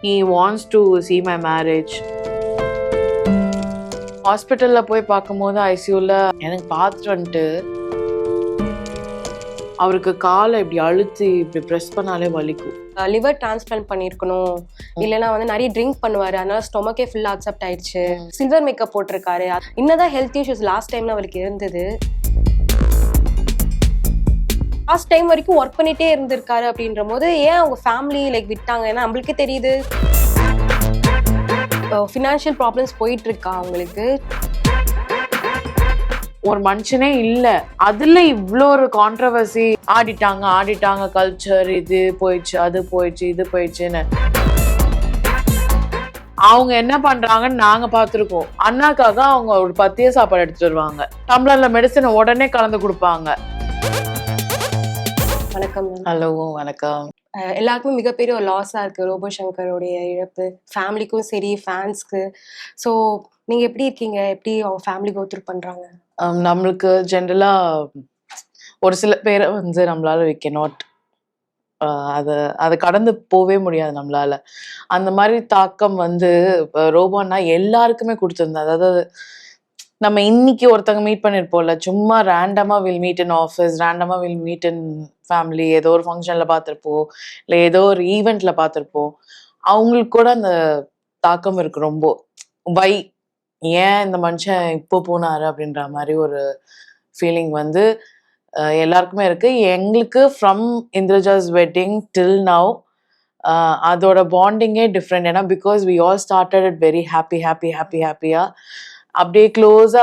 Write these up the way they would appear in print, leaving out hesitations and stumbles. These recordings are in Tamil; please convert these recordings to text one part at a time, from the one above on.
He wants to see my marriage. ஹாஸ்பிட்டல்ல போய் பார்க்கும்போது ஐசியூல எனக்கு பார்த்துட்டு வந்துட்டு அவருக்கு காலை இப்படி அழுத்தி இப்படி ப்ரெஸ் பண்ணாலே வலிக்கும். லிவர் டிரான்ஸ்பிளான்ட் பண்ணியிருக்கணும், இல்லைன்னா வந்து நிறைய ட்ரிங்க் பண்ணுவாரு, அதனால ஸ்டொமக்கே ஃபுல்லா அக்செப்ட் ஆயிடுச்சு. சில்வர் மேக்கப் போட்டிருக்காரு. இன்னதான் ஹெல்த் இஷ்யூஸ் லாஸ்ட் டைம்ல அவருக்கு இருந்தது. லாஸ்ட் டைம் வரைக்கும் ஒர்க் பண்ணிட்டே இருந்திருக்காரு அப்படின்ற போது ஏன் அவங்க ஃபேமிலி லைக் விட்டாங்க? ஏன்னா நம்மளுக்கே தெரியுது ஃபினான்ஷியல் ப்ராப்ளம்ஸ் போயிட்டு இருக்கா அவங்களுக்கு. ஒரு மனுஷனே இல்ல, அதுல இவ்வளோ ஒரு கான்ட்ரவர்சி. ஆடிட்டாங்க கல்ச்சர், இது போயிடுச்சு அது போயிடுச்சு இது போயிடுச்சுன்னு. அவங்க என்ன பண்றாங்கன்னு நாங்க பார்த்துருக்கோம். அண்ணாக்காக அவங்க ஒரு பத்திய சாப்பாடு எடுத்துட்டு வருவாங்க, டம்ளர்ல மெடிசனை உடனே கலந்து கொடுப்பாங்க. வணக்கம். ஹலோ வணக்கம். எல்லாருக்குமே மிகப்பெரிய ஒரு லாஸா இருக்கு ரோபோ சங்கருடைய இழப்பு, ஃபேமிலிக்கும் சரி ஃபேன்ஸ்க்கு. ஸோ நீங்க எப்படி இருக்கீங்க? எப்படி அவங்க ஃபேமிலி கோத்ரூ பண்றாங்க? நம்மளுக்கு ஜென்ரலா ஒரு சில பேரை வந்து நம்மளால we cannot அதை கடந்து போவே முடியாது நம்மளால. அந்த மாதிரி தாக்கம் வந்து ரோபோன்னா எல்லாருக்குமே கொடுத்துருந்தேன். அதாவது நம்ம இன்னைக்கு ஒருத்தங்க மீட் பண்ணிருப்போம்ல, சும்மா ரேண்டமா வில் மீட் இன் ஆஃபீஸ், ரேண்டமா வில் மீட் இன் ஃபேமிலி, ஏதோ ஒரு ஃபங்க்ஷன்ல பார்த்துருப்போம், இல்லை ஏதோ ஒரு ஈவெண்ட்ல பார்த்துருப்போம். அவங்களுக்கு கூட அந்த தாக்கம் இருக்கு ரொம்ப. வை ஏன் இந்த மனுஷன் இப்போ போனாரு அப்படின்ற மாதிரி ஒரு ஃபீலிங் வந்து எல்லாருக்குமே இருக்கு. எங்களுக்கு from Indraja's wedding till now அதோட பாண்டிங்கே டிஃப்ரெண்ட். ஏன்னா because we all started it very ஹாப்பியா அப்படியே க்ளோஸா.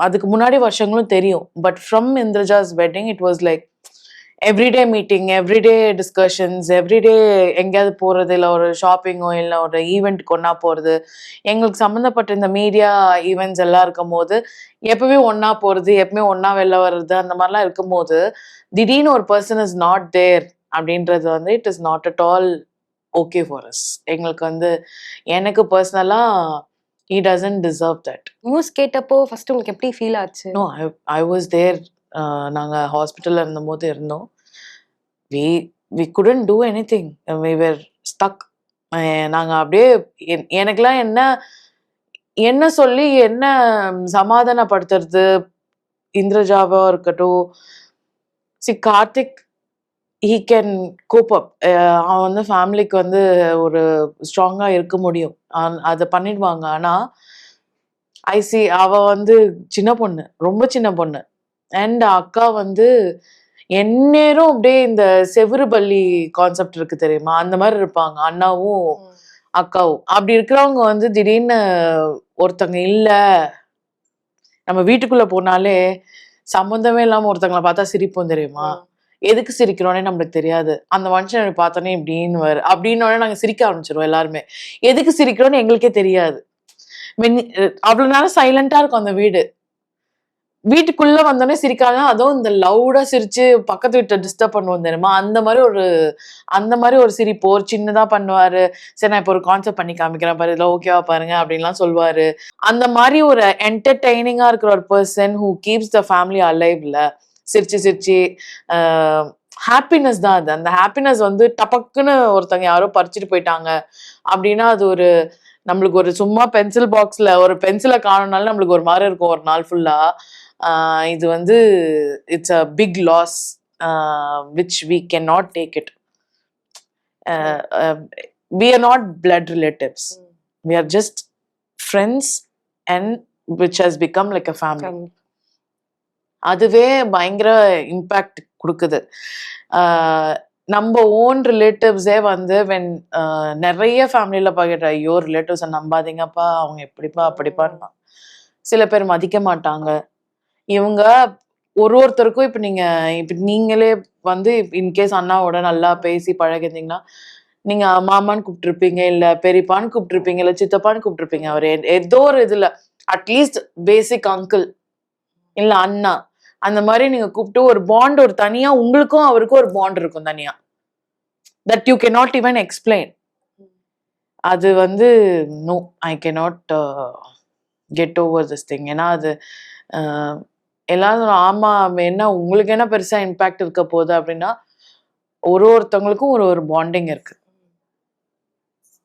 அதுக்கு முன்னாடி வருஷங்களும் தெரியும். But from Indraja's wedding it was like everyday meeting, everyday discussions, everyday எங்கேயாவது போகிறது, இல்லை ஒரு ஷாப்பிங்கோ இல்லை ஒரு ஈவெண்ட்டுக்கு ஒன்றா போகிறது, எங்களுக்கு சம்மந்தப்பட்ட இந்த மீடியா ஈவெண்ட்ஸ் எல்லாம் இருக்கும் போது எப்பவுமே ஒன்றா போகிறது, எப்பவுமே ஒன்றா வெளில வர்றது, அந்த மாதிரிலாம் இருக்கும்போது திடீர்னு ஒரு பர்சன் இஸ் நாட் தேர் அப்படின்றது வந்து it is not at all okay for us. எங்களுக்கு வந்து எனக்கு பர்சனலாக he doesn't deserve that. News கேட்டப்போ ஃபர்ஸ்ட் உங்களுக்கு எப்படி ஃபீல் ஆச்சு? No, I was there. நாங்கள் ஹாஸ்பிட்டலில் இருந்தபோது இருந்தோம். we couldn't do anything. We were stuck. நாங்கள் அப்படியே எனக்கெல்லாம் என்ன சொல்லி என்ன சமாதானப்படுத்துறது. இந்திரஜாவா இருக்கட்டும், Karthik he can cope up. அவன் வந்து ஃபேமிலிக்கு வந்து ஒரு ஸ்ட்ராங்காக இருக்க முடியும், அதை பண்ணிடுவாங்க. ஆனால் ஐசி அவ வந்து சின்ன பொண்ணு, ரொம்ப சின்ன பொண்ணு. அண்ட் அக்கா வந்து எந்நேரம் அப்படியே இந்த செவுரு பள்ளி கான்செப்ட் இருக்கு தெரியுமா, அந்த மாதிரி இருப்பாங்க அண்ணாவும் அக்காவும். அப்படி இருக்கிறவங்க வந்து திடீர்னு ஒருத்தங்க இல்ல, நம்ம வீட்டுக்குள்ள போனாலே சம்மந்தமே இல்லாம ஒருத்தங்களை பார்த்தா சிரிப்போம் தெரியுமா. எதுக்கு சிரிக்கிறோன்னே நம்மளுக்கு தெரியாது. அந்த மனுஷன் பார்த்தோன்னே இப்படின்னு அப்படின்னு நாங்க சிரிக்க ஆரம்பிச்சிருவோம் எல்லாருமே. எதுக்கு சிரிக்கிறோன்னு எங்களுக்கே தெரியாது. அவ்வளவு நேரம் சைலண்டா இருக்கும் அந்த வீடு. வீட்டுக்குள்ள வந்தோடனே சிரிக்காங்க. அதுவும் இந்த லவுடா சிரிச்சு பக்கத்து வீட்டை டிஸ்டர்ப் பண்ணுவோம் தெரியுமா, அந்த மாதிரி ஒரு சிரிப்பு ஒரு சின்னதா பண்ணுவாரு. சரி நான் இப்போ ஒரு கான்செப்ட் பண்ணி காமிக்கிறேன் பாரு, இதெல்லாம் ஓகேவா பாருங்க அப்படின்லாம் சொல்லுவாரு. அந்த மாதிரி ஒரு என்டர்டெய்னிங்கா இருக்கிற ஒரு person who keeps the family அலைவ்ல. சிரிச்சு ஹாப்பினஸ் தான் அது. அந்த ஹாப்பினஸ் வந்து டபக்குன்னு ஒருத்தங்க யாரோ பறிச்சுட்டு போயிட்டாங்க அப்படின்னா அது ஒரு நம்மளுக்கு ஒரு சும்மா பென்சில் பாக்ஸ்ல ஒரு பென்சிலை காணனாலும் நம்மளுக்கு ஒரு மாதிரி இருக்கும் ஒரு நாள் ஃபுல்லா. இது வந்து it's a big loss which we can not take it. we are not blood relatives. We are just friends and which has become like a family. அதுவே பயங்கர இம்பேக்ட் கொடுக்குது. நம்ம ஓன் ரிலேட்டிவ்ஸே வந்து நிறைய ஃபேமிலியில பாக்கிட்ட, ஐயோ ரிலேட்டிவ்ஸை நம்பாதீங்கப்பா, அவங்க எப்படிப்பா அப்படிப்பான்னு. சில பேர் மதிக்க மாட்டாங்க. இவங்க ஒருத்தருக்கும் இப்ப நீங்களே வந்து இன்கேஸ் அண்ணாவோட நல்லா பேசி பழகிருந்தீங்கன்னா நீங்க மாமான்னு கூப்பிட்டுருப்பீங்க, இல்ல பெரியப்பான்னு கூப்பிட்டுருப்பீங்க, இல்ல சித்தப்பான்னு கூப்பிட்டுருப்பீங்க. அவர் ஏதோ ஒரு இதுல அட்லீஸ்ட் பேசிக் அங்கிள் இல்ல அண்ணா அந்த மாதிரி நீங்க கூப்பிட்டு ஒரு பாண்ட், ஒரு தனியா உங்களுக்கும் அவருக்கும் ஒரு பாண்ட் இருக்கும் தனியா, that you cannot even explain. அது வந்து no, I cannot get over this thing. ஏன்னா அது எல்லாரும் ஆமா என்ன உங்களுக்கு என்ன பெருசா இம்பாக்ட் இருக்க போகுது அப்படின்னா ஒருத்தவங்களுக்கும் ஒரு பாண்டிங் இருக்கு.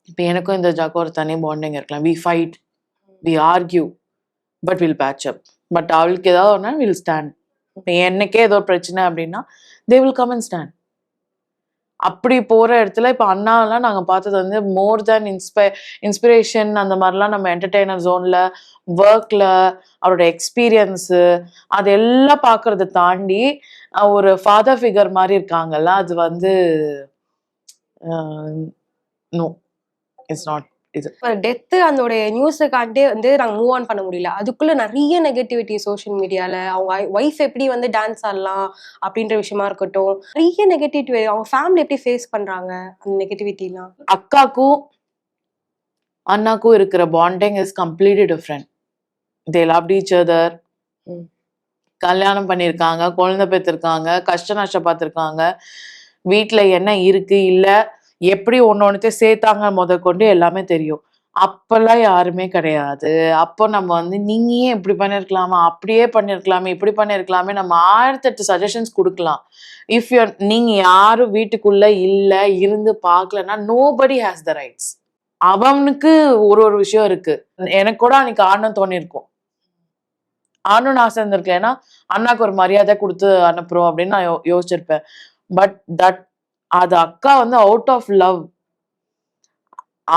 இப்போ எனக்கும் இந்த ஜாக்கும் ஒரு தனி பாண்டிங் இருக்கலாம். We fight, we argue, but will patch up. But அவளுக்கு ஏதாவது ஒன்றா வில் ஸ்டாண்ட். இப்போ என்னக்கே ஏதோ ஒரு பிரச்சனை அப்படின்னா they will come and stand. அப்படி போற இடத்துல இப்போ அண்ணாலாம் நாங்க பார்த்தது வந்து மோர் தேன் இன்ஸ்பிரேஷன் அந்த மாதிரிலாம் நம்ம என்டர்டெய்னர் ஜோன்ல ஒர்க்ல அவரோட எக்ஸ்பீரியன்ஸு அதெல்லாம் பார்க்கறத தாண்டி ஒரு ஃபாதர் ஃபிகர் மாதிரி இருக்காங்கல்ல, அது வந்து நோ, இட்ஸ் நாட் இது. டெத்து அதோட நியூஸுக்காண்டே வந்து நாங்கள் மூவ் ஆன் பண்ண முடியல. அதுக்குள்ள நிறைய நெகட்டிவிட்டி சோஷியல் மீடியால. அவங்க ஒய்ஃப் எப்படி வந்து டான்ஸ் ஆடலாம் அப்படின்ற விஷயமா இருக்கட்டும், நிறைய நெகட்டிவிட்டி. அவங்க ஃபேமிலி எப்படி ஃபேஸ் பண்றாங்க அந்த நெகட்டிவிட்டிலாம். அக்காக்கும் அண்ணாக்கும் இருக்கிற bonding is completely different. They love each other. கல்யாணம் பண்ணியிருக்காங்க, குழந்தை பெற்றிருக்காங்க, கஷ்ட நஷ்டம் பார்த்துருக்காங்க, வீட்டுல என்ன இருக்கு இல்ல, எப்படி ஒன்னொன்னுத்தையும் சேர்த்தாங்க முதற்கொண்டு எல்லாமே தெரியும். அப்பெல்லாம் யாருமே கிடையாது. அப்போ நம்ம வந்து நீங்க ஏன் இப்படி பண்ணிருக்கலாமா, அப்படியே பண்ணிருக்கலாமே, இப்படி பண்ணிருக்கலாமே, நம்ம 1008 சஜஷன்ஸ் கொடுக்கலாம். இஃப் யூ நீங்க யாரும் வீட்டுக்குள்ள இல்ல இருந்து பார்க்கலன்னா நோபடி ஹேஸ் த ரைட்ஸ். அவனுக்கு ஒரு ஒரு விஷயம் இருக்கு. எனக்கு கூட அன்னைக்கு ஆடணும் தோணி இருக்கும், ஆடணும்னு ஆசை இருந்திருக்கேன். ஏன்னா அண்ணாக்கு ஒரு மரியாதை கொடுத்து அனுப்புறோம் அப்படின்னு நான் யோசிச்சிருப்பேன். பட் அது அக்கா வந்து அவுட் ஆஃப் லவ்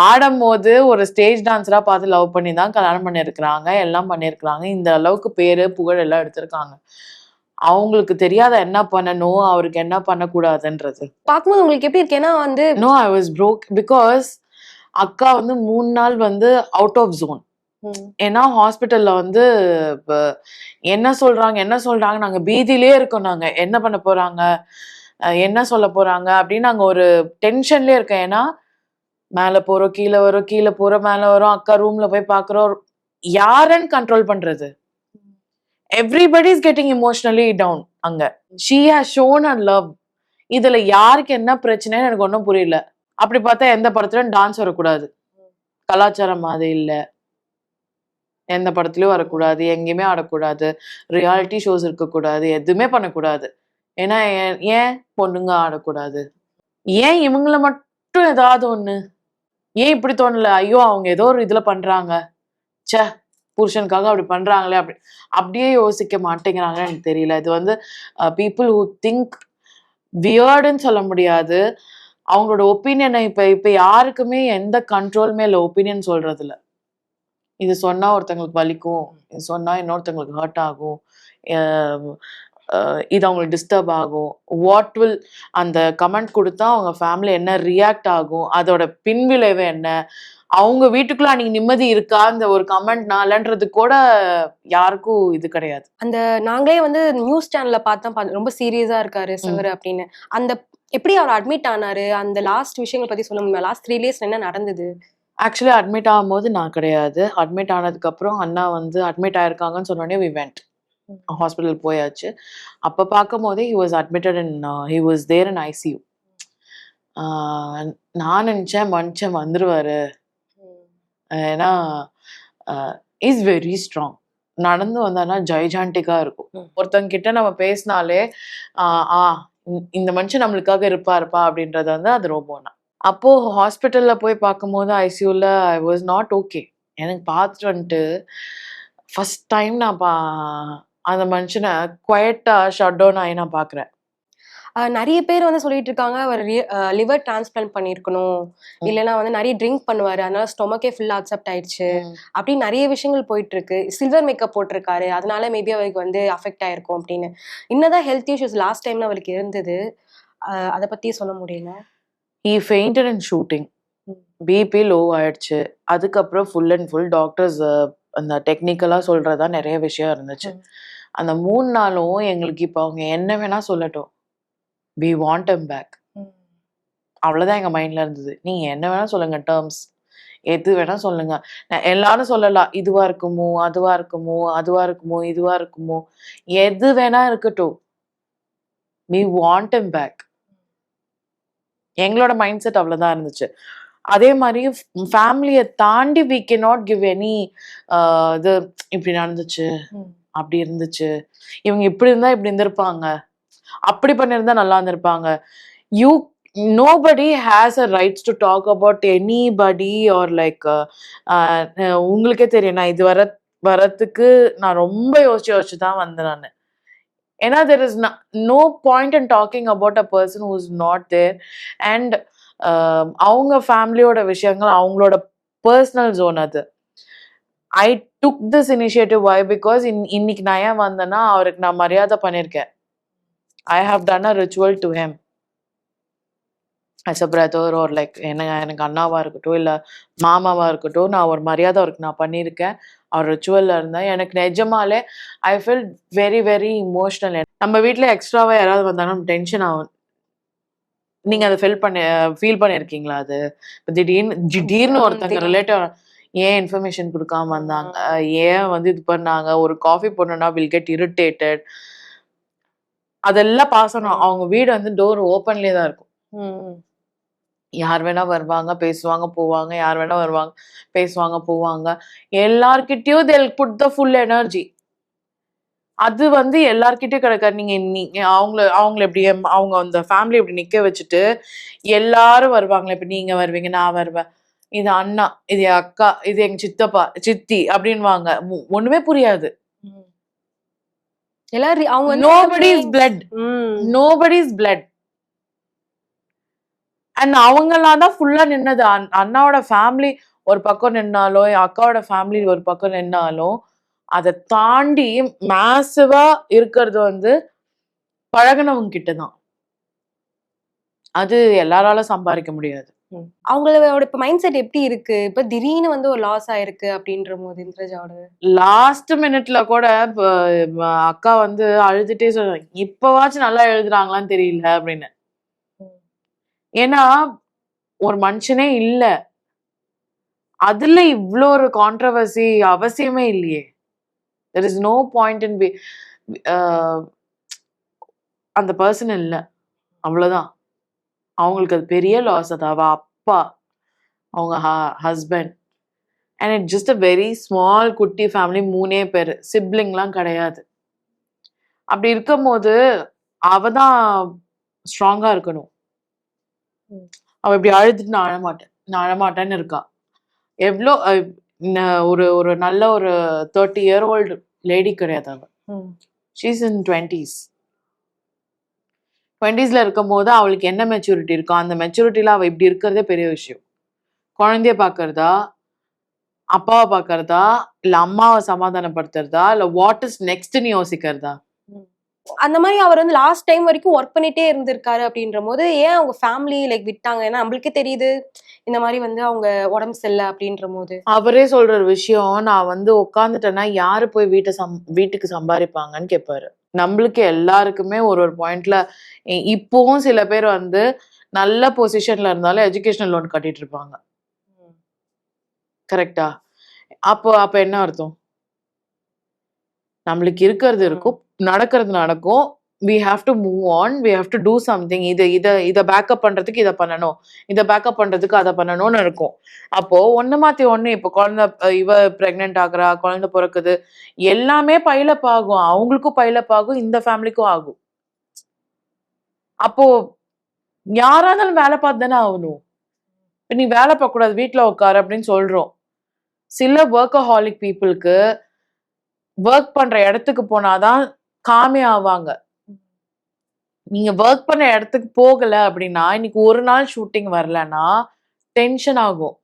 ஆடும் போது ஒரு ஸ்டேஜ் டான்ஸரா பார்த்து லவ் பண்ணி தான் கல்யாணம் பண்ணியிருக்கிறாங்க, எல்லாம் பண்ணியிருக்கிறாங்க. இந்த அளவுக்கு பேரு புகழ் எல்லாம் எடுத்திருக்காங்க. அவங்களுக்கு தெரியாத என்ன பண்ணணும், அவருக்கு என்ன பண்ணக்கூடாதுன்றது பார்க்கும்போது உங்களுக்கு எப்படி இருக்கு? ஏன்னா வந்து no, I was broke because அக்கா வந்து 3 நாள் வந்து அவுட் ஆஃப் ஜோன். ஏன்னா ஹாஸ்பிட்டல்ல வந்து என்ன சொல்றாங்க நாங்க பீதியிலே இருக்கோம். நாங்க என்ன பண்ண போறாங்க, என்ன சொல்ல போறாங்க அப்படின்னு நாங்க ஒரு டென்ஷன்லயே இருக்கோம். ஏன்னா மேல போறோம், கீழே வரும், கீழே போறோம், மேல வரும், அக்கா ரூம்ல போய் பாக்குறோம். யாருன்னு கண்ட்ரோல் பண்றது? Everybody is getting emotionally down. அங்க she has shown and love. இதுல யாருக்கு என்ன பிரச்சனைன்னு எனக்கு ஒன்றும் புரியல. அப்படி பார்த்தா எந்த படத்துலயும் டான்ஸ் வரக்கூடாது, கலாச்சாரம் அது இல்ல, எந்த படத்துலயும் வரக்கூடாது, எங்கேயுமே ஆடக்கூடாது, ரியாலிட்டி ஷோஸ் இருக்கக்கூடாது, எதுவுமே பண்ணக்கூடாது. ஏன்னா ஏன் பொண்ணுங்க ஆடக்கூடாது? ஏன் இவங்கள மட்டும் ஏதாவது ஒண்ணு? ஏன் இப்படி தோணல? ஐயோ அவங்க ஏதோ ஒரு இதுல பண்றாங்க, சே புருஷனுக்காக அப்படி பண்றாங்களே, அப்படியே யோசிக்க மாட்டேங்கிறாங்கன்னு எனக்கு தெரியல. இது வந்து பீப்புள் ஹூ திங்க் வியர்டுன்னு சொல்ல முடியாது. அவங்களோட ஒப்பீனியனை இப்ப யாருக்குமே எந்த கண்ட்ரோலுமே இல்லை ஒப்பீனியன் சொல்றதுல. இது சொன்னா ஒருத்தங்களுக்கு வலிக்கும், இது சொன்னா இன்னொருத்தங்களுக்கு ஹர்ட் ஆகும், இது அவங்களுக்கு டிஸ்டர்ப் ஆகும். வாட் வில் அந்த கமெண்ட் கொடுத்தா அவங்க ஃபேமிலி என்ன ரியாக்ட் ஆகும், அதோட பின்விளைவு என்ன, அவங்க வீட்டுக்குள்ள அன்னைக்கு நிம்மதி இருக்கா அந்த ஒரு கமெண்ட்னாலன்றது கூட யாருக்கும் இது கிடையாது. அந்த நாங்களே வந்து நியூஸ் சேனல்ல பார்த்தா ரொம்ப சீரியஸா இருக்காரு சார் அப்படின்னு. அந்த எப்படி அவர் அட்மிட் ஆனாரு, அந்த லாஸ்ட் விஷயங்களை பத்தி சொல்ல முடியுமா? லாஸ்ட் 3 days என்ன நடந்தது? ஆக்சுவலி அட்மிட் ஆகும்போது நான் கிடையாது. அட்மிட் ஆனதுக்கு அப்புறம் அண்ணா வந்து அட்மிட் ஆயிருக்காங்கன்னு சொன்னோடனே வி வெண்ட் ஹாஸ்பிட்டல் போயாச்சு. அப்ப பார்க்கும் போதே he was admitted in he was there in ICU. நான் நினைச்சேன் மனுஷன் வந்துருவாரு, ஏன்னா இஸ் வெரி ஸ்ட்ராங். நடந்து வந்தானா ஜெய்ஜாண்டிக்கா இருக்கும். ஒருத்தங்க கிட்ட நம்ம பேசினாலே இந்த மனுஷன் நம்மளுக்காக இருப்பா அப்படின்றது வந்து அது ரோபோனா. அப்போ ஹாஸ்பிட்டல்ல போய் பார்க்கும்போது ஐசியூல ஐ வாஸ் நாட் ஓகே. எனக்கு பார்த்துட்டு வந்துட்டு ஃபர்ஸ்ட் டைம் நான் அந்த மனுஷனை குவைட்டா ஷட் டவுன் ஆகி நான் பார்க்குறேன். நிறைய பேர் வந்து சொல்லிட்டு இருக்காங்க அவர் லிவர் டிரான்ஸ்பிளான்ட் பண்ணியிருக்கணும், இல்லைன்னா வந்து நிறைய ட்ரிங்க் பண்ணுவாரு, அதனால ஸ்டொமக்கே ஃபுல்லா அக்செப்ட் ஆயிடுச்சு அப்படின்னு நிறைய விஷயங்கள் போயிட்டு இருக்கு. சில்வர் மேக்கப் போட்டிருக்காரு, அதனால மேபி அவருக்கு வந்து அஃபெக்ட் ஆயிருக்கும் அப்படின்னு. இன்னதான் ஹெல்த் இஷ்யூஸ் லாஸ்ட் டைம்ல அவருக்கு இருந்தது, அதை பத்தி சொல்ல முடியல. he fainted in shooting. BP low ஆயிடுச்சு. அதுக்கப்புறம் ஃபுல் அண்ட் ஃபுல் டாக்டர்ஸ் அந்த டெக்னிக்கலா சொல்றதா நிறைய விஷயம் இருந்துச்சு. அந்த 3 நாளும் எங்களுக்கு இப்போ அவங்க என்ன வேணா சொல்லட்டும், we want him back. அவ்வளவுதான் எங்க மைண்ட்ல இருந்தது. நீங்க என்ன வேணா சொல்லுங்க, டேர்ம்ஸ் எது வேணா சொல்லுங்க, எல்லாரும் சொல்லலாம் இதுவா இருக்குமோ அதுவா இருக்குமோ அதுவா இருக்குமோ இதுவா இருக்குமோ, எது வேணா இருக்கட்டும், we want him back. எங்களோட மைண்ட் செட் அவ்வளவுதான் இருந்துச்சு. அதே மாதிரி ஃபேமிலியை தாண்டி we cannot give any இது இப்படி நடந்துச்சு அப்படி இருந்துச்சு, இவங்க இப்படி இருந்தா இப்படி இருந்திருப்பாங்க, அப்படி பண்ணியிருந்தா நல்லா இருந்திருப்பாங்க. You nobody has a rights to talk about anybody or like உங்களுக்கே தெரியும் நான் இது வரத்துக்கு நான் ரொம்ப யோசிச்சு தான் வந்தேன் நான். ஏன்னா there is no point in talking about a person who is not there and அவங்க ஃபேமிலியோட விஷயங்கள் அவங்களோட பர்சனல் ஜோன் அது. ஐ டுக் திஸ் இனிஷியேட்டிவ் வை பிகாஸ் இன்னைக்கு நான் ஏன் வந்தேன்னா அவருக்கு நான் மரியாதை பண்ணியிருக்கேன். I have done a ritual to him as a brother or like எனக்கு அண்ணாவா இருக்கட்டும் இல்லை மாமாவா இருக்கட்டும், நான் ஒரு மரியாதை அவருக்கு நான் பண்ணியிருக்கேன். அவர் ரிச்சுவல்ல இருந்தேன். எனக்கு நிஜமாலே I feel very very emotional. நம்ம வீட்டில் எக்ஸ்ட்ராவா யாராவது வந்தாங்கன்னா டென்ஷன் ஆகும். நீங்க அதை ஃபீல் பண்ணியிருக்கீங்களா? அது திடீர்னு ஒருத்தங்க ரிலேட்டிவ் ஏன் இன்ஃபர்மேஷன் கொடுக்காம வந்தாங்க, ஏன் வந்து இது பண்ணாங்க, ஒரு காஃபி போடணும்னா வில் கெட் இரிட்டேட்டட். அதெல்லாம் பாசனம். அவங்க வீடு வந்து டோர் ஓப்பன்லேயே தான் இருக்கும். யார் வேணா வருவாங்க பேசுவாங்க போவாங்க, யார் வேணா வருவாங்க பேசுவாங்க போவாங்க. எல்லார்கிட்டயும் they'll put the full energy. அது வந்து எல்லார்கிட்டயும் கிடைக்காது. நீங்க அவங்கள எப்படி அவங்க அந்த ஃபேமிலி இப்படி நிக்க வச்சுட்டு எல்லாரும் வருவாங்களே, இப்ப நீங்க வருவீங்க, நான் வருவேன், இது அண்ணா, இது என் அக்கா, இது எங்க சித்தப்பா சித்தி அப்படின்வாங்க. ஒண்ணுமே புரியாது. எல்லாரும் அவங்க nobody's blood, nobody's blood. And அவங்கெல்லாம் தான் ஃபுல்லா நின்னது. அண்ணாவோட ஃபேமிலி ஒரு பக்கம் நின்னாலும் அக்காவோட ஃபேமிலி ஒரு பக்கம் நின்னாலும் அதை தாண்டி மேசிவா இருக்கிறது வந்து பழகினவங்க கிட்டதான். அது எல்லாரால சம்பாதிக்க முடியாது. அவங்களோட இப்ப மைண்ட் செட் எப்படி இருக்கு? இப்ப திடீர்னு வந்து ஒரு லாஸ் ஆயிருக்கு அப்படின்ற போது இந்திரஜாவோட லாஸ்ட் மினிட்ல கூட அக்கா வந்து அழுதுட்டே சொல்றாங்க, இப்பவாச்சும் நல்லா எழுதுறாங்களான்னு தெரியல அப்படின்னு. ஏன்னா ஒரு மனுஷனே இல்ல, அதுல இவ்வளோ ஒரு கான்ட்ரவர்சி அவசியமே இல்லையே. there is no point in அந்த பர்சன் இல்ல, அவ்வளவுதான். அவங்களுக்கு அது பெரிய லாஸ். அது அவ அப்பா, அவங்க husband and it just a very small குட்டி ஃபேமிலி, 3 பேர், சிப்ளிங்லாம் கிடையாது. அப்படி இருக்கும் போது அவ தான் ஸ்ட்ராங்கா இருக்கணும். அவ இப்படி அழுதுட்டு நான் அழமாட்டேன்னு இருக்கா. எவ்வளோ ஒரு நல்ல ஒரு 30-year-old லேடி கிடையாது அவ. ஷீஸ் இன் 20s. 20sல இருக்கும் போது அவளுக்கு என்ன மெச்சூரிட்டி இருக்கோ அந்த மெச்சூரிட்டியில அவ இப்படி இருக்கிறதே பெரிய விஷயம். குழந்தைய பாக்குறதா, அப்பாவை பாக்குறதா, இல்ல அம்மாவை சமாதானப்படுத்துறதா, இல்ல வாட் இஸ் நெக்ஸ்ட்னு யோசிக்கிறதா? அந்த மாதிரி அவர் வந்து லாஸ்ட் டைம் வரைக்கும் ஒர்க் பண்ணிட்டே இருந்திருக்காரு அப்படின்ற போது ஏன் அவங்க ஃபேமிலி லைக் விட்டாங்க? ஏன்னா நம்மளுக்கே தெரியுது இந்த மாதிரி வந்து அவங்க உடம்பு சரியில்லை அப்படின்ற போது. அவரே சொல்ற ஒரு விஷயம், நான் வந்து உட்காந்துட்டேன்னா யாரு போய் வீட்டுக்கு சம்பாதிப்பாங்கன்னு கேட்பாரு. நம்மளுக்கு எல்லாருக்குமே ஒரு பாயிண்ட்ல இப்பவும் சில பேர் வந்து நல்ல பொசிஷன்ல இருந்தாலும் எஜுகேஷனல் லோன் கட்டிட்டு இருப்பாங்க. கரெக்டா? அப்ப என்ன அர்த்தம்? நம்மளுக்கு இருக்கிறது இருக்கும், நடக்கிறது நடக்கும். we have to move on, we have to do something. இத பேக்கப் பண்றதுக்கு இதை பண்ணணும், இதை பேக்கப் பண்றதுக்கு அதை பண்ணணும்னு இருக்கும். அப்போ ஒண்ணு மாத்தி ஒண்ணு, இப்போ குழந்தை இவ பிரெக்னென்ட் ஆகுறா, குழந்தை பிறக்குது, எல்லாமே பைலப் ஆகும். அவங்களுக்கும் பைலப் ஆகும், இந்த ஃபேமிலிக்கும் ஆகும். அப்போ யாரா இருந்தாலும் வேலை பார்த்து தானே ஆகணும். நீ வேலை பார்க்க கூடாது, வீட்டுல உட்காரு அப்படின்னு சொல்றோம். சில ஒர்க்கஹாலிக் பீப்புளுக்கு ஒர்க் பண்ற இடத்துக்கு போனாதான் காமி ஆவாங்க. நீங்க ஒர்க் பண்ண இடத்துக்கு போகல அப்படின்னா, இன்னைக்கு ஒரு நாள் ஷூட்டிங் வரலன்னா டென்ஷன் ஆகும்.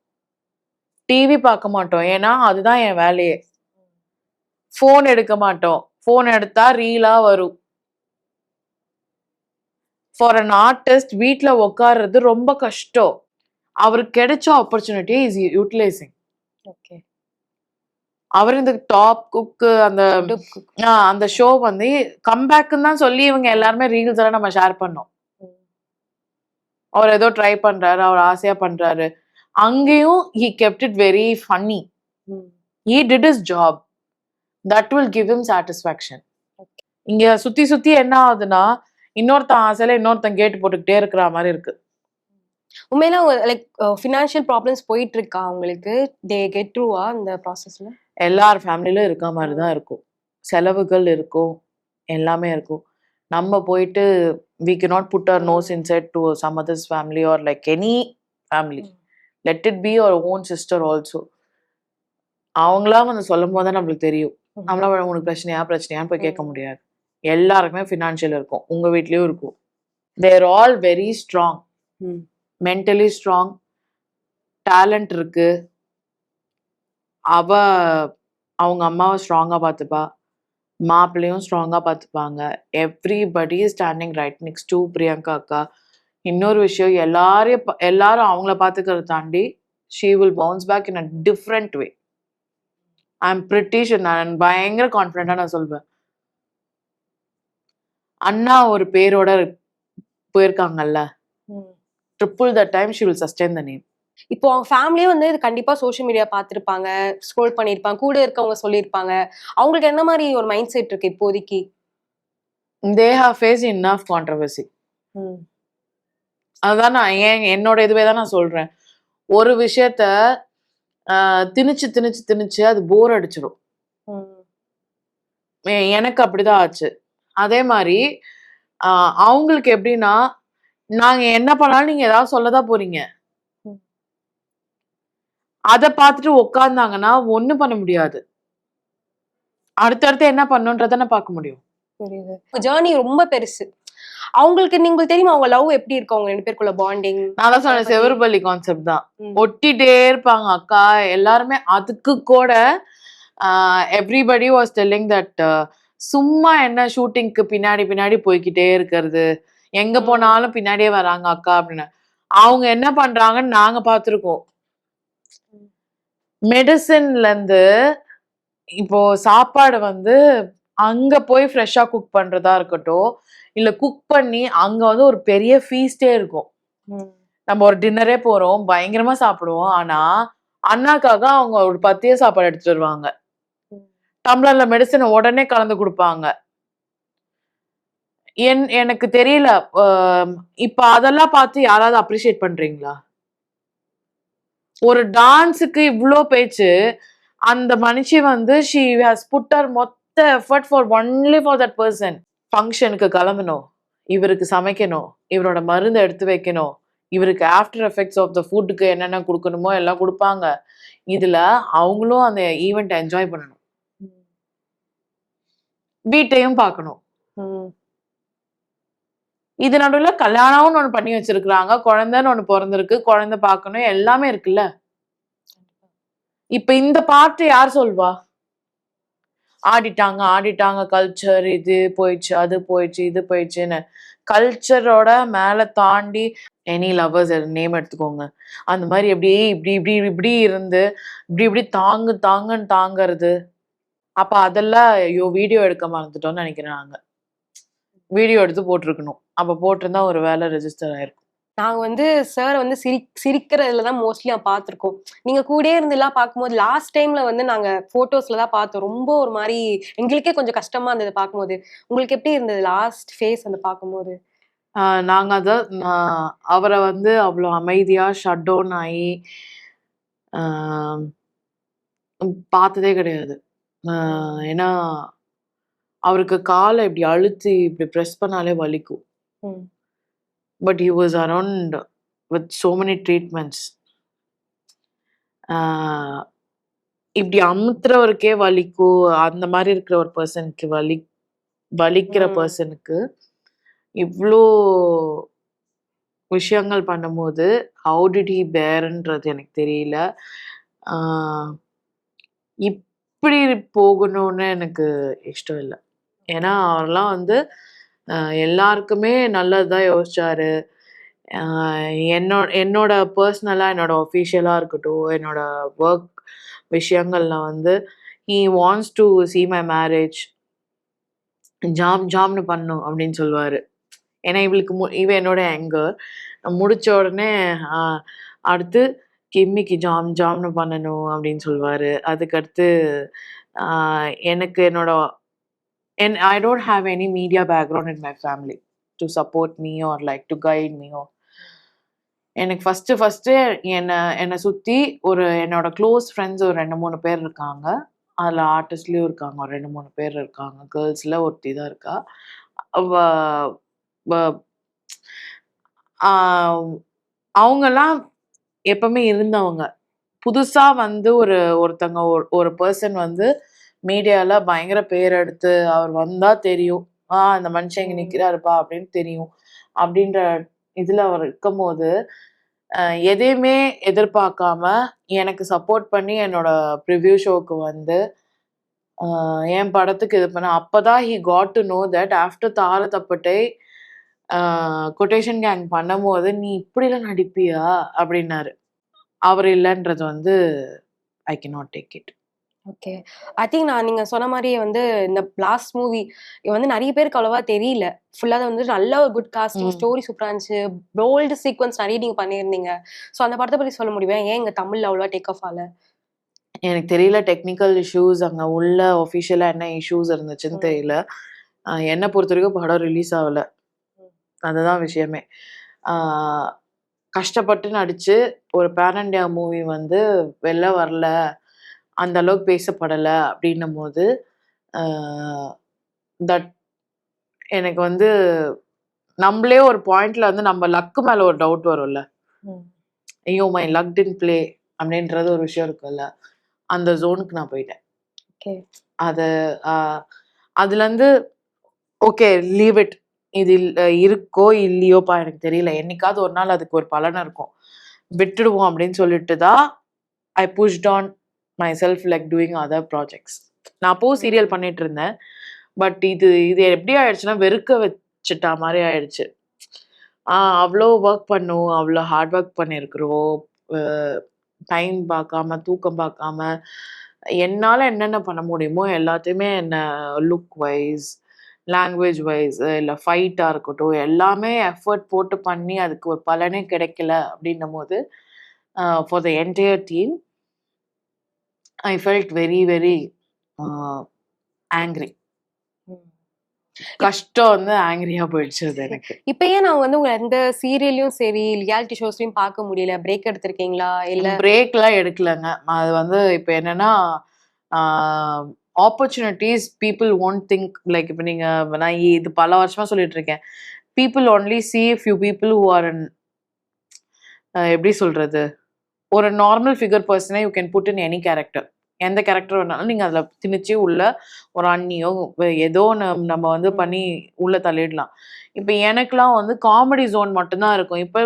டிவி பார்க்க மாட்டோம், ஏன்னா அதுதான் என் வேலையே. போன் எடுக்க மாட்டோம், போன் எடுத்தா ரீலா வரும். ஃபார் அன் ஆர்டிஸ்ட் வீட்டுல உட்கார்றது ரொம்ப கஷ்டம். அவருக்கு கிடைச்ச ஆப்பர்ச்சுனிட்டி இஸ் யூட்டிலைசிங். ஓகே, அவர் இந்த டாப் குக் அந்த ஷோ வந்து கம்பேக்குன்னு தான் சொல்லி இவங்க எல்லாருமே ரீல்ஸ் எல்லாம் நம்ம ஷேர் பண்ணோம். அவர் ஏதோ ட்ரை பண்றாரு, அவர் ஆசையா பண்றாரு. அங்கேயும் he kept it very funny. He did his job. That will give him satisfaction. இங்க சுத்தி என்ன ஆகுதுன்னா, இன்னொருத்தன் ஆசையில இன்னொருத்தன் கேட்டு போட்டுக்கிட்டே இருக்கிற மாதிரி இருக்கு. உண்மையில லைக் ஃபினான்ஷியல் ப்ராப்ளம்ஸ் போயிட்டு இருக்கா உங்களுக்கு? தே கெட் த்ரூவா இந்த ப்ராசஸ்ல? எல்லார் ஃபேமிலியிலும் இருக்க மாதிரி தான் இருக்கும். செலவுகள் இருக்கும், எல்லாமே இருக்கும். நம்ம போயிட்டு we cannot put our nose inside to some other's family or like any family. Let it be our own sister also. அவங்களா வந்து சொல்லும் போது தான் நம்மளுக்கு தெரியும். நம்மளால உனக்கு பிரச்சனையான்னு போய் கேட்க முடியாது. எல்லாருக்குமே ஃபினான்ஷியல் இருக்கும், உங்க வீட்லயும் இருக்கும். They're all very strong, mentally strong, talent இருக்கு. அவங்க அம்மாவை ஸ்ட்ராங்கா பார்த்துப்பா, மாப்பிள்ளையும் ஸ்ட்ராங்கா பார்த்துப்பாங்க. Everybody standing right next to Priyanka அக்கா. இன்னொரு விஷயம், எல்லாரும் அவங்கள பார்த்துக்கிறத தாண்டி she will bounce back in a different way. I'm pretty sure. நான் பயங்கர கான்ஃபிடென்ட்டா நான் சொல்வேன். அண்ணா ஒரு பேரோட போயிருக்காங்கல்ல, triple the time she will sustain the name. இப்போ அவங்க ஃபேமிலியே வந்து இது கண்டிப்பா சோஷியல் மீடியா பார்த்திருப்பாங்க, ஸ்க்ரோல் பண்ணிருப்பாங்க, கூட இருக்கவங்க சொல்லியிருப்பாங்க. அவங்களுக்கு என்ன மாதிரி ஒரு மைண்ட் செட் இருக்கு இப்போதைக்கு? They have faced enough controversy. அதான் நான் என்னோட இதுவே தான் நான் சொல்றேன். ஒரு விஷயத்த திணிச்சு அது போர் அடிச்சிடும். எனக்கு அப்படிதான் ஆச்சு. அதே மாதிரி அவங்களுக்கு எப்படின்னா, நாங்க என்ன பண்ணாலும் நீங்க ஏதாவது சொல்லதான் போறீங்க. அதை பார்த்துட்டு உட்கார்ந்தாங்கன்னா ஒண்ணும் பண்ண முடியாது. அடுத்தடுத்து என்ன பண்ணுன்றத பார்க்க முடியும். ஜர்னி ரொம்ப பெருசு. அவங்களுக்கு உங்களுக்கு தெரியுமா அவங்க லவ் எப்படி இருக்கு, அவங்க 2 பேருக்குள்ள பாண்டிங்? நான் தான் சொன்னேன், செவருபள்ளி கான்செப்ட் தான். ஒட்டிட்டே இருப்பாங்க அக்கா எல்லாருமே. அதுக்கு கூட எவ்ரிபடி வாஸ் டெல்லிங் தட் சும்மா என்ன ஷூட்டிங்க்கு பின்னாடி போய்கிட்டே இருக்கிறது, எங்க போனாலும் பின்னாடியே வராங்க அக்கா அப்படின்னு. அவங்க என்ன பண்றாங்கன்னு நாங்க பார்த்திருக்கோம். மெடிசின்ல இருந்து இப்போ சாப்பாடு வந்து அங்க போய் ஃப்ரெஷ்ஷா குக் பண்றதா இருக்கட்டும், இல்ல குக் பண்ணி அங்க வந்து ஒரு பெரிய ஃபீஸ்டே இருக்கும். நம்ம ஒரு டின்னரே போறோம், பயங்கரமா சாப்பிடுவோம். ஆனா அண்ணாக்காக அவங்க ஒரு 10 சாப்பாடு எடுத்துட்டு வருவாங்க. டம்ளர்ல மெடிசனை உடனே கலந்து கொடுப்பாங்க. எனக்கு தெரியல, இப்ப அதெல்லாம் பார்த்து யாராவது அப்ரிஷியேட் பண்றீங்களா? ஒரு டான்ஸுக்கு இவ்ளோ பேச்சு, அந்த மனுஷி வந்து she has put her மொத்த effort for only for that person. ஃபங்க்ஷனுக்கு கிளம்பணும், இவருக்கு சமைக்கணும், இவரோட மருந்து எடுத்து வைக்கணும், இவருக்கு ஆஃப்டர் எஃபெக்ட்ஸ் ஆஃப் த ஃபுட்டுக்கு என்னென்ன கொடுக்கணுமோ எல்லாம் கொடுப்பாங்க. இதுல அவங்களும் அந்த ஈவெண்ட் என்ஜாய் பண்ணணும், வீட்டையும் பார்க்கணும். இது நடுவில் கல்யாணம்னு ஒண்ணு பண்ணி வச்சிருக்கிறாங்க, குழந்தைன்னு ஒண்ணு பிறந்திருக்கு, குழந்தை பார்க்கணும், எல்லாமே இருக்குல்ல. இப்ப இந்த பார்ட் யார் சொல்வா? ஆடிட்டாங்க கல்ச்சர், இது போயிடுச்சு அது போயிடுச்சு இது போயிடுச்சுன்னு. கல்ச்சரோட மேல தாண்டி எனி லவர்ஸ் நேம் எடுத்துக்கோங்க, அந்த மாதிரி எப்படியே இப்படி இருந்து இப்படி தாங்குன்னு தாங்கிறது. அப்ப அதெல்லாம் ஐயோ வீடியோ எடுக்க மறந்துட்டோம்னு நினைக்கிறேன். நாங்க வீடியோ எடுத்து போட்டிருக்கணும், அப்ப போட்டிருந்தா ஒரு வேலை ரெஜிஸ்டர் ஆயிருக்கும். நாங்க வந்து சார் வந்து சிரிக்கிறதுல தான் மோஸ்ட்லி பார்த்திருக்கோம். நீங்க கூடயே இருந்து எல்லாம் பார்க்கும்போது லாஸ்ட் டைம்ல வந்து நாங்க போட்டோஸ்ல தான் பார்த்தோம். ரொம்ப ஒரு மாதிரி எங்களுக்கே கொஞ்சம் கஷ்டமா இருந்தது பார்க்கும்போது. உங்களுக்கு எப்படி இருந்தது லாஸ்ட் ஃபேஸ் வந்து பார்க்கும்போது? நாங்க அவரை வந்து அவ்வளோ அமைதியா ஷட் டவுன் ஆகி பார்த்ததே கிடையாது. ஏன்னா அவருக்கு காலை இப்படி அழுத்தி இப்படி ப்ரெஸ் பண்ணாலே வலிக்கும். But he was around with so many treatments. இப்படி அமுத்துறவருக்கே வலிக்கும், அந்த மாதிரி இருக்கிற ஒரு பர்சனுக்கு வலிக்கிற பர்சனுக்கு இவ்வளோ விஷயங்கள் பண்ணும்போது ஹவு டிட் ஹி பேர்ன்றது எனக்கு தெரியல. இப்படி போகணும்னு எனக்கு இஷ்டம் இல்லை. ஏன்னா அவரெல்லாம் வந்து எல்லாருக்குமே நல்லதுதான் யோசிச்சாரு. என்னோட பர்சனலா, என்னோட ஒஃபிஷியலா இருக்கட்டும், என்னோட ஒர்க் விஷயங்கள்ல வந்து he wants to see my marriage ஜாம்னு பண்ணும் அப்படின்னு சொல்லுவாரு. ஏன்னா இவ என்னோட ஆங்கர் முடிச்ச உடனே அடுத்து கிம்மிக்கு ஜாம்னு பண்ணணும் அப்படின்னு சொல்லுவாரு. அதுக்கடுத்து எனக்கு I don't have any media background in my family to support me or like to guide me. எனக்கு ஃபர்ஸ்ட் என்னை சுற்றி என்னோட க்ளோஸ் ஃப்ரெண்ட்ஸ் ஒரு 2-3 பேர் இருக்காங்க. அதில் ஆர்டிஸ்ட்லேயும் இருக்காங்க, ஒரு 2-3 பேர் இருக்காங்க. கேர்ள்ஸில் ஒருத்தி தான் இருக்கா. வ- வ- ஆஹ் அவங்கெல்லாம் எப்பவுமே இருந்தவங்க. புதுசா வந்து ஒருத்தங்க ஒரு பர்சன் வந்து மீடியால பயங்கர பேர் எடுத்து அவர் வந்தா தெரியும், இந்த மனுஷன் இங்க நிக்கிறாருப்பா அப்படின்னு தெரியும் அப்படின்ற இதுல அவர் இருக்கும்போது எதையுமே எதிர்பார்க்காம எனக்கு சப்போர்ட் பண்ணி என்னோட ப்ரிவ்யூ ஷோக்கு வந்து என் படத்துக்கு இது பண்ண அப்பதான் he got to know that after தார தப்பட்டை கொட்டேஷன் கேங் பண்ணும்போது நீ இப்படிலாம் நடிப்பியா அப்படின்னாரு. அவர் இல்லைன்றது வந்து I can not take it. Okay. I think நீங்க சொன்ன மாரியே வந்து இந்த பிளாஸ்ட் மூவி வந்து நெறைய பேருக்கு அவ்வளவா தெரியல. ஃபுல்லா வந்து நல்ல ஒரு குட் காஸ்டிங், ஸ்டோரி சூப்பரா இருந்துச்சு. போல்ட் சீக்வென்ஸ் நெறைய நீங்க பண்ணியிருந்தீங்க. ஸோ அந்த படத்த பத்தி சொல்ல முடியுமா? ஏன் இங்க தமிழ்ல அவ்வளவா டேக் ஆஃப் ஆகல? எனக்கு தெரியல, டெக்னிக்கல் இஷ்யூஸ் அங்க உள்ள ஒஃபிஷியலா என்ன இஷ்யூஸ் இருந்துச்சுன்னு ம். தெரியல. என்ன பொறுத்த வரைக்கும் படம் ரிலீஸ் ஆகல. ம். அதுதான் விஷயமே. ஆஹ் கஷ்டப்பட்டு நடிச்சு ஒரு பேன் இண்டியா மூவி வந்து வெளில வரல, அந்த அளவுக்கு பேசப்படல அப்படின்னும் போது தட் எனக்கு வந்து நம்மளே ஒரு பாயிண்ட்ல வந்து நம்ம லக்கு மேல ஒரு டவுட் வரும்ல. ம். ஐயோ மை லக் டின் பிளே அப்படின்றது ஒரு விஷயம் இருக்குல்ல, அந்த ஜோனுக்கு நான் போயிட்டேன். ஓகே. அது அதுல இருந்து ஓகே லீவ் இட், இது இருக்கோ இல்லையோப்பா எனக்கு தெரியல, என்னைக்காவது ஒரு நாள் அதுக்கு ஒரு பலன் இருக்கும், விட்டுடுவோம் அப்படின்னு சொல்லிட்டு தான் I pushed on myself like doing other projects. நான் அப்போ சீரியல் பண்ணிட்டு இருந்தேன். பட் இது இது எப்படி ஆயிடுச்சுன்னா வெறுக்க வச்சுட்டா மாதிரி ஆயிடுச்சு. அவ்வளோ ஒர்க் பண்ணுவோம், அவ்வளோ ஹார்ட் ஒர்க் பண்ணியிருக்கிறோம், டைம் பார்க்காம தூக்கம் பார்க்காம என்னால் என்னென்ன பண்ண முடியுமோ எல்லாத்தையுமே என்ன லுக் வைஸ் லாங்குவேஜ் வைஸ் இல்லை ஃபைட்டாக இருக்கட்டும் எல்லாமே எஃபர்ட் போட்டு பண்ணி அதுக்கு ஒரு பலனே கிடைக்கல அப்படின்னும் போது for the entire team I felt very very angry. கஷ்டம் வந்து ஆங்கிரியா போயிடுச்சு அது எனக்கு. இப்ப ஏன் நான் வந்து உங்க எந்த சீரியல்லயும் சரி, ரியாலிட்டி ஷோஸ்லயும் பார்க்க முடியல? பிரேக் எடுத்திருக்கீங்களா? இல்ல பிரேக்லாம் எடுக்கலங்க. அது வந்து இப்ப என்னன்னா opportunities people won't think like இப்ப நீங்க நான் இது பல வருஷமா சொல்லிட்டு இருக்கேன். People only see few people who are in எப்படி சொல்றது, ஒரு நார்மல் ஃபிகர் பர்சனை you can put in any character. எந்த கேரக்டர் வேணாலும் நீங்க அதில் திணிச்சு உள்ள ஒரு அண்ணியோ ஏதோ ஒன்று நம்ம வந்து பண்ணி உள்ள தள்ளிடலாம். இப்போ எனக்குலாம் வந்து காமெடி ஜோன் மட்டும்தான் இருக்கும். இப்போ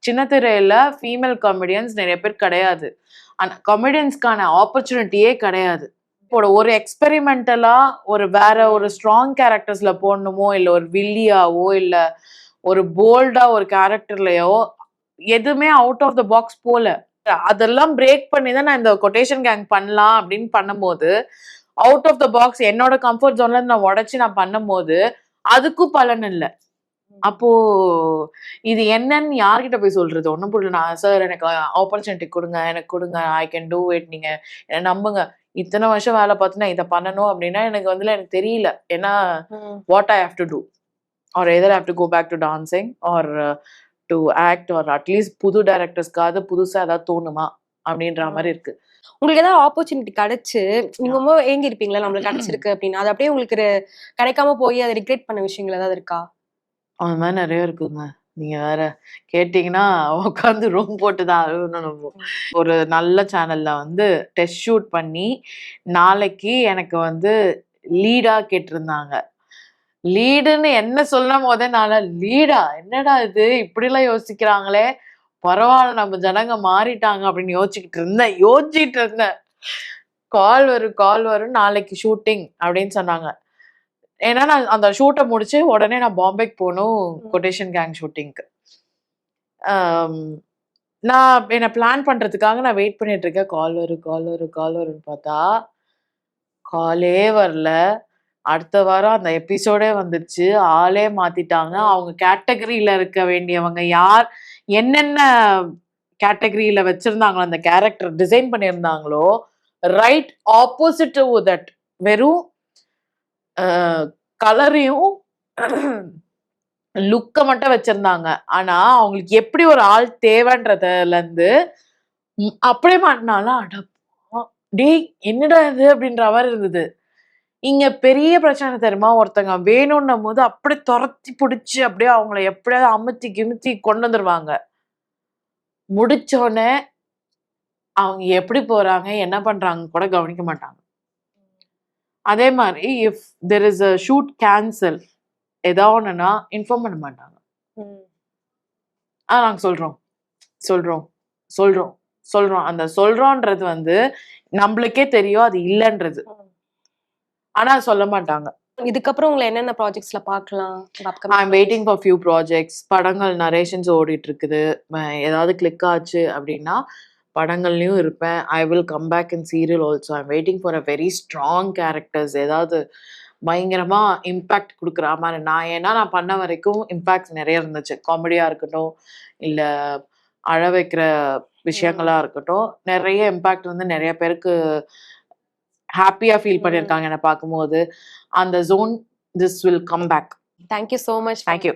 சின்ன திரையில ஃபீமேல் காமெடியன்ஸ் நிறைய பேர் கிடையாது. ஆனால் காமெடியன்ஸ்க்கான ஆப்பர்ச்சுனிட்டியே கிடையாது. இப்போ ஒரு எக்ஸ்பெரிமெண்டலா ஒரு வேற ஒரு ஸ்ட்ராங் கேரக்டர்ஸ்ல போடணுமோ இல்லை ஒரு வில்லியாவோ இல்லை ஒரு போல்டா ஒரு கேரக்டர்லயோ எதுவுமே அவுட் ஆஃப் த பாக்ஸ் போல. அதெல்லாம் பிரேக் பண்ணி தான் நான் இந்த கொட்டேஷன் கேங் பண்ணலாம் அப்படின்னு பண்ணும்போது அவுட் ஆஃப் த பாக்ஸ் என்னோட கம்ஃபர்ட் ஜோன்ல நான் உடைச்சு நான் பண்ணும்போது அதுக்கும் பலன் இல்லை. அப்போ இது என்னன்னு யார்கிட்ட போய் சொல்றது? ஒன்றும் புரியல. நான் சார் எனக்கு ஆப்பர்ச்சுனிட்டி கொடுங்க, எனக்கு கொடுங்க, ஐ கேன் டூ இட், நீங்க என்ன நம்புங்க, இத்தனை வருஷம் வேலை பார்த்து நான் இதை பண்ணணும் அப்படின்னா எனக்கு வந்து எனக்கு தெரியல. ஏன்னா what I have to do, or either have to go back to dancing or to act, or at least புது டைரக்டர்ஸ்க்காவது புதுசா ஏதாவது தோணுமா அப்படின்ற மாதிரி இருக்கு. உங்களுக்கு ஏதாவது ஆப்பர்ச்சுனிட்டி கிடைச்சு நீங்க ரொம்ப ஏங்கி இருப்பீங்களா, நம்மளுக்கு கிடைச்சிருக்கு அப்படின்னு? அது அப்படியே உங்களுக்கு கிடைக்காம போய் அதை ரிக்ரெட் பண்ண விஷயங்கள் ஏதாவது இருக்கா? அந்த மாதிரி நிறைய இருக்குங்க. நீங்க வேற கேட்டீங்கன்னா உட்காந்து ரூம் போட்டுதான் அழுகணும். ஒரு நல்ல சேனல்ல வந்து டெஸ்ட் ஷூட் பண்ணி நாளைக்கு எனக்கு வந்து லீடா கேட்டிருந்தாங்க. லீடுன்னு என்ன சொல்லும் போதே நான் லீடா என்னடா இது இப்படிலாம் யோசிக்கிறாங்களே, பரவாயில்ல நம்ம ஜனங்க மாறிட்டாங்க அப்படின்னு யோசிச்சுட்டு இருந்தேன். கால் வரும் நாளைக்கு ஷூட்டிங் அப்படின்னு சொன்னாங்க. ஏன்னா நான் அந்த ஷூட்டை முடிச்சு உடனே நான் பாம்பேக்கு போகணும் கொட்டேஷன் கேங் ஷூட்டிங்க்கு. நான் என்னை பிளான் பண்றதுக்காக நான் வெயிட் பண்ணிட்டு இருக்கேன். கால் வரும்னு பார்த்தா காலே வரல. அடுத்த வாரம் அந்த எபிசோடே வந்துருச்சு. ஆளே மாத்திட்டாங்க. அவங்க கேட்டகரியில இருக்க வேண்டியவங்க யார் என்னென்ன கேட்டகரியில வச்சிருந்தாங்களோ அந்த கேரக்டர் டிசைன் பண்ணியிருந்தாங்களோ ரைட் ஆப்போசிட் டு தட் வெறும் கலரையும் லுக்க மட்டும் வச்சிருந்தாங்க. ஆனா அவங்களுக்கு எப்படி ஒரு ஆள் தேவைன்றதுல இருந்து அப்படியே மாட்டினாலும் டேய் என்னடா இது அப்படின்ற மாதிரி இருந்தது. இங்க பெரிய பிரச்சனை தெரியுமா, ஒருத்தங்க வேணும்னும் போது அப்படியே துரத்தி பிடிச்சி அப்படியே அவங்கள எப்படியாவது அமுத்தி கிமுத்தி கொண்டு வந்துருவாங்க. முடிச்சோடனே அவங்க எப்படி போறாங்க என்ன பண்றாங்க கூட கவனிக்க மாட்டாங்க. அதே மாதிரி if there is a shoot cancel ஏதாவது ஒண்ணுன்னா இன்ஃபார்ம் பண்ண மாட்டாங்க. நாங்க சொல்றோம் சொல்றோம் சொல்றோம் சொல்றோம் அந்த சொல்றோன்றது வந்து நம்மளுக்கே தெரியும் அது இல்லைன்றது, ஆனா சொல்ல மாட்டாங்க. இதுக்கப்புறம் உங்களை என்னென்ன ப்ராஜெக்ட்ஸ்ல பார்க்கலாம்? I am waiting for few projects. படங்கள் நரேஷன்ஸ் ஓடிட்டு இருக்குது. ஏதாவது கிளிக் ஆச்சு அப்படின்னா படங்கள்லயும் இருப்பேன். I will come back in serial also. I am waiting for a very strong characters. ஏதாவது பயங்கரமா இம்பாக்ட் கொடுக்குற மாதிரி. நான் பண்ண வரைக்கும் இம்பாக்ட் நிறைய இருந்துச்சு. காமெடியா இருக்கட்டும், இல்ல அழ வைக்கிற விஷயங்களா இருக்கட்டும், நிறைய இம்பாக்ட் வந்து நிறைய பேருக்கு ஹாப்பியா ஃபீல் பண்ணியிருக்காங்க என்னை பார்க்கும்போது. அந்த zone this will come back. Thank you so much. Thank you.